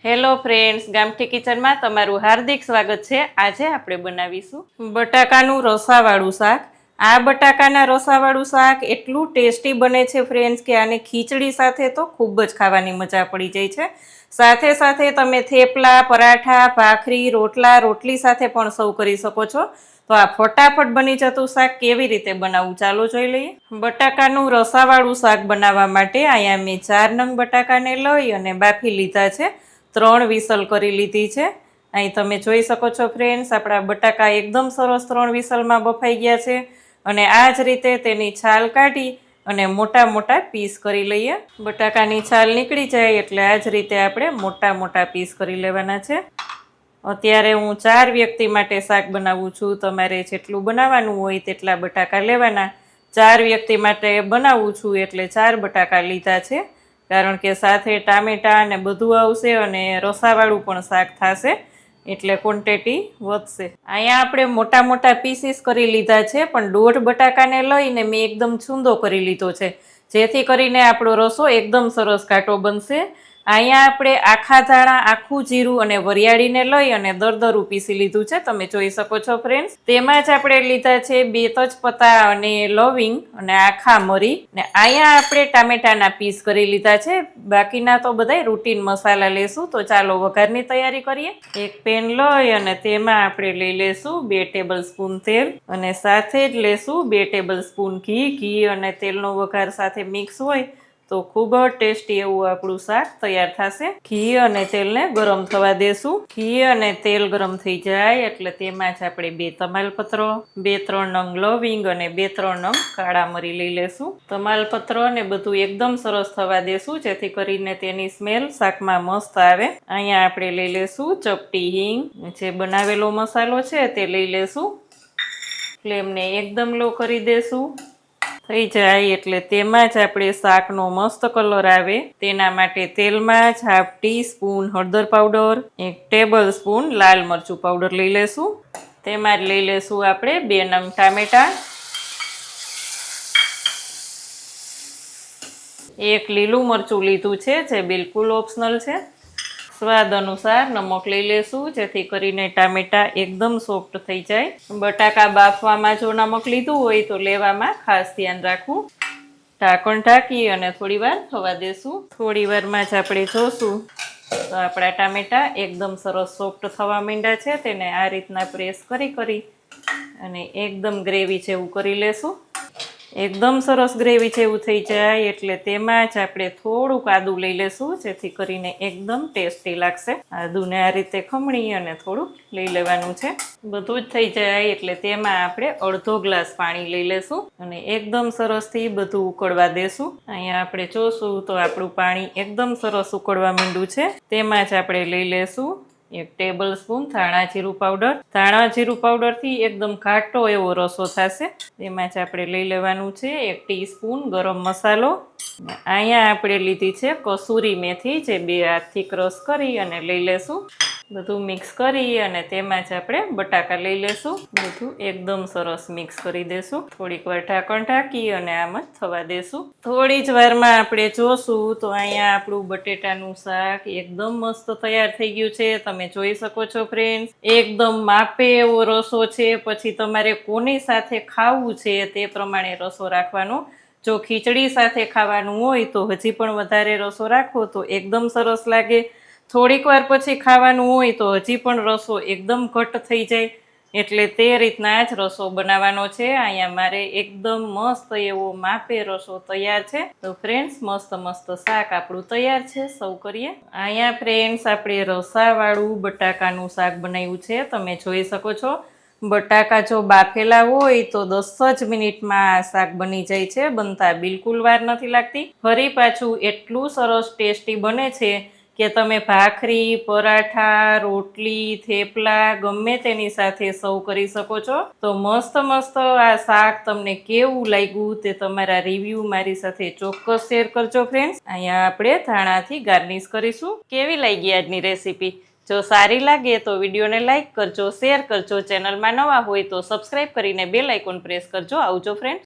Hello friends, ગામઠી કિચનમાં તમારું હાર્દિક સ્વાગત છે। આજે આપણે બનાવીશું બટાકાનું રસાવાળું શાક। આ બટાકાના રસાવાળું શાક એટલું ટેસ્ટી બને છે ફ્રેન્ડ્સ કે આને ખીચડી સાથે તો ખૂબ જ ખાવાની મજા પડી જાય છે। સાથે સાથે તમે થેપલા, પરાઠા, ભાખરી, રોટલા, રોટલી સાથે પણ સર્વ કરી શકો છો। તો આ ફટાફટ બની જતું શાક કેવી રીતે બનાવવું ચાલો જોઈ લઈએ। બટાકાનું રસાવાળું શાક બનાવવા માટે અહીંયા મેં 4 નંગ બટાકાને લઈ અને બાફી લીધા છે। 3 વિસલ કરી લીધી છે। અહીં તમે જોઈ શકો છો ફ્રેન્ડ્સ, આપણા બટાકા એકદમ સરસ 3 વિસલમાં બફાઈ ગયા છે। અને આ જ રીતે તેની છાલ કાઢી અને મોટા મોટા પીસ કરી લઈએ। બટાકાની છાલ નીકળી જાય એટલે આ જ રીતે આપણે મોટા મોટા પીસ કરી લેવાના છે। અત્યારે હું 4 વ્યક્તિ માટે શાક બનાવું છું। તમારે જેટલું બનાવવાનું હોય તેટલા બટાકા લેવાના। 4 વ્યક્તિ માટે બનાવું છું એટલે 4 બટાકા લીધા છે, કારણ કે સાથે ટામેટા અને બધું આવશે અને રસાવાળું પણ શાક થશે એટલે ક્વોન્ટિટી વધશે। અહીંયા આપણે મોટા મોટા પીસીસ કરી લીધા છે, પણ 1.5 બટાકાને લઈને મેં એકદમ છૂંદો કરી લીધો છે, જેથી કરીને આપણો રસો એકદમ સરસ ઘાટો બનશે। અહીંયા આપણે આખા ધાણા, આખું જીરું અને વરિયાળીને લઈ અને દરદરું પીસી લીધું છે, તમે જોઈ શકો છો ફ્રેન્ડ્સ। તેમાં જ આપણે લીધા છે 2 તેજપત્તા અને લવિંગ અને આખા મરી, ને અહીંયા આપણે ટામેટાના પીસ કરી લીધા છે। બાકીના તો બધાય રૂટીન મસાલા લેશું। તો ચાલો વઘારની તૈયારી કરીએ। એક પેન લઈ અને તેમાં આપણે લઈ લેશું 2 ટેબલ સ્પૂન તેલ અને સાથે જ લેશું 2 ટેબલ સ્પૂન ઘી। ઘી અને તેલનો વઘાર સાથે મિક્સ હોય તો ખૂબ જ ટેસ્ટી એવું આપણું શાક તૈયાર થશે। ઘી અને તેલને ગરમ થવા દેશું। ઘી અને તેલ ગરમ થઈ જાય એટલે તેમાં જ આપણે 2 તમાલપત્ર, 2-3 નંગ લવિંગ અને 2-3 નંગ કાળા મરી લઈ લેશું। તમાલપત્ર ને બધું એકદમ સરસ થવા દેશું, જેથી કરીને તેની સ્મેલ શાકમાં મસ્ત આવે। અહીંયા આપણે લઈ લેશું ચપટી હિંગ, જે બનાવેલો મસાલો છે તે લઈ લેશું। ફ્લેમને એકદમ લો કરી દેશું। થઈ જાય એટલે તેમાં જ આપણે શાકનો મસ્ત કલર આવે તેના માટે તેલમાં જ 1/2 ટીસ્પૂન હળદર પાવડર, 1 ટેબલ સ્પૂન લાલ મરચું પાવડર લઈ લેશું। તેમાં જ લઈ લેશું આપણે 2 નંગ ટામેટા, 1 લીલું મરચું લીધું છે જે બિલકુલ ઓપ્શનલ છે। સ્વાદ અનુસાર નમક લઈ લેશું, જેથી કરીને ટામેટા એકદમ સોફ્ટ થઈ જાય। બટાકા બાફવામાં જો નમક લીધું હોય તો લેવામાં ખાસ ધ્યાન રાખવું। ઢાંકણ ઢાંકી અને થોડી વાર થવા દેશું। થોડી વારમાં જ આપણે જોશું તો આપણા ટામેટા એકદમ સરસ સોફ્ટ થવા માંડ્યા છે। તેને આ રીતના પ્રેસ કરી અને એકદમ ગ્રેવી જેવું કરી લેશું। એકદમ સરસ ગ્રેવી જેવું થઈ જાય એટલે તેમાં જ આપણે થોડુંક આદું લઈ લેશું, જેથી કરીને એકદમ ટેસ્ટી લાગશે। આદુને આ રીતે ખમણી અને થોડુંક લઈ લેવાનું છે। બધું જ થઈ જાય એટલે તેમાં આપણે અડધો ગ્લાસ પાણી લઈ લેશું અને એકદમ સરસથી બધું ઉકળવા દેશું। અહીંયા આપણે જોશું તો આપણું પાણી એકદમ સરસ ઉકળવા માંડ્યું છે। તેમાં જ આપણે લઈ લેશું 1 ટેબલ સ્પૂન ધાણા જીરું પાવડર। ધાણા જીરું પાવડરથી એકદમ ઘાટો એવો રસો થશે। તેમાં જ આપણે લઈ લેવાનું છે 1 ટીસ્પૂન ગરમ મસાલો। અહીંયા આપણે લીધી છે કસૂરી મેથી, જે 2 હાથથી ક્રશ કરી અને લઈ લેશું। બધું મિક્સ કરી અને તેમાં જ આપણે બટાકા લઈ લેશું। બધું એકદમ સરસ મિક્સ કરી દેશું। થોડીક વાર ઢાંકણ ઢાંકી અને આમ જ થવા દેશું। થોડી જ વારમાં આપણે જોશું તો અહીંયા આપણું બટેટાનું શાક એકદમ મસ્ત તૈયાર થઈ ગયું છે, તમે જોઈ શકો છો ફ્રેન્ડ્સ। એકદમ માપે એવો રસો છે, પછી તમારે કોની સાથે ખાવું છે તે પ્રમાણે રસો રાખવાનો। જો ખીચડી સાથે ખાવાનું હોય તો હજી પણ વધારે રસો રાખો તો એકદમ સરસ લાગે। થોડીક વાર પછી ખાવાનું હોય તો હજી પણ રસો એકદમ ઘટ્ટ થઈ જાય, એટલે તે રીતના જ રસો બનાવવાનો છે। અહીંયા મારે એકદમ મસ્ત એવો માપે રસો તૈયાર છે। તો ફ્રેન્ડ્સ, મસ્ત મસ્ત શાક આપણું તૈયાર છે, સર્વ કરીએ। અહીંયા ફ્રેન્ડ્સ આપણે રસાવાળું બટાકાનું શાક બનાવ્યું છે, તમે જોઈ શકો છો। બટાકા જો બાફેલા હોય તો 10 જ મિનિટમાં આ શાક બની જાય છે, બનતા બિલકુલ વાર નથી લાગતી। ફરી પાછું એટલું સરસ ટેસ્ટી બને છે કે તમે ભાખરી, પરાઠા, રોટલી, થેપલા ગમે તેની સાથે સર્વ કરી શકો છો। તો મસ્ત મસ્ત આ શાક તમને કેવું લાગ્યું તે તમારા રિવ્યૂ મારી સાથે ચોક્કસ શેર કરજો ફ્રેન્ડ્સ। અહીંયા આપણે ધાણાથી ગાર્નિશ કરીશું। કેવી લાગી આજની રેસીપી? જો સારી લાગે તો વિડીયોને લાઇક કરજો, શેર કરજો, ચેનલમાં નવા હોય તો સબસ્ક્રાઈબ કરીને બેલ આઇકોન પ્રેસ કરજો। આવજો ફ્રેન્ડ્સ।